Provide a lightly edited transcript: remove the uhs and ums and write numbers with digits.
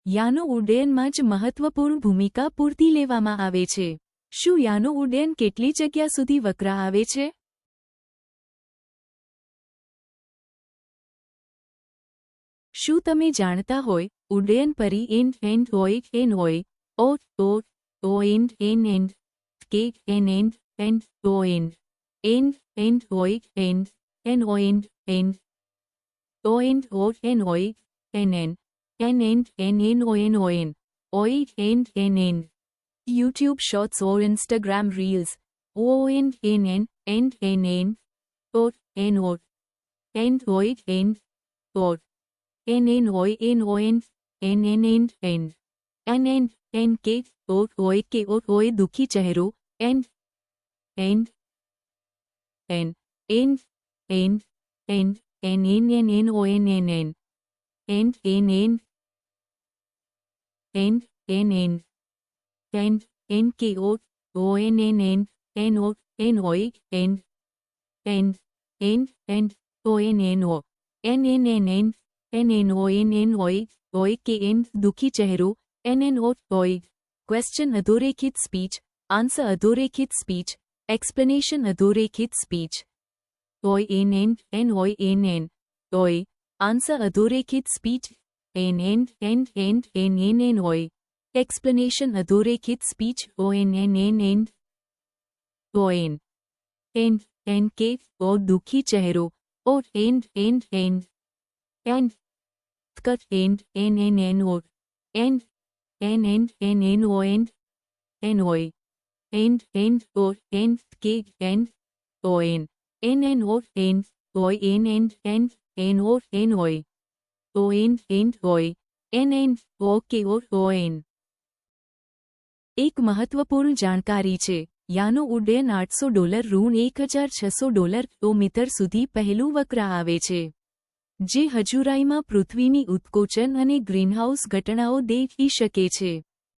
યાનો ઉડ્ડયનમાં જ મહત્વપૂર્ણ ભૂમિકા પૂરતી લેવામાં આવે છે. શું યાનો ઉડ્ડયન કેટલી જગ્યા સુધી વકરા આવે છે? શું તમે જાણતા હોય ઉડ્ડયન પરી એન્ડ ઓય ઓ એન્ડ કે એન્ડ ઓ એન્ડ ઓય એન ઓ એન ઓય N YouTube Shorts or Instagram Reels ONNN or દુઃખી ચહેરો એન્ડ દુઃખી ચહેરો ઓય. ક્વેશ્ચન અધોરેખિત સ્પીચ, આન્સર અધોરેખિત સ્પીચ, એક્સપ્લેનેશન અધોરેખિત સ્પીચ. ઓય ઓય આન્સર અધોરેખિત સ્પીચ ઓય. એક્સપ્લેનેશન અધોરેખિત સ્પીચ દુઃખી ચહેરો ઓર એક મહત્વપૂર્ણ જાણકારી છે. યાનો ઉડ્ડયન $800 ઋણ $1,600 સુધી પહેલું વકરા આવે છે, જે હજુરાઈમાં પૃથ્વીની ઉત્કોચન અને ગ્રીનહાઉસ ઘટનાઓ દેખી શકે છે.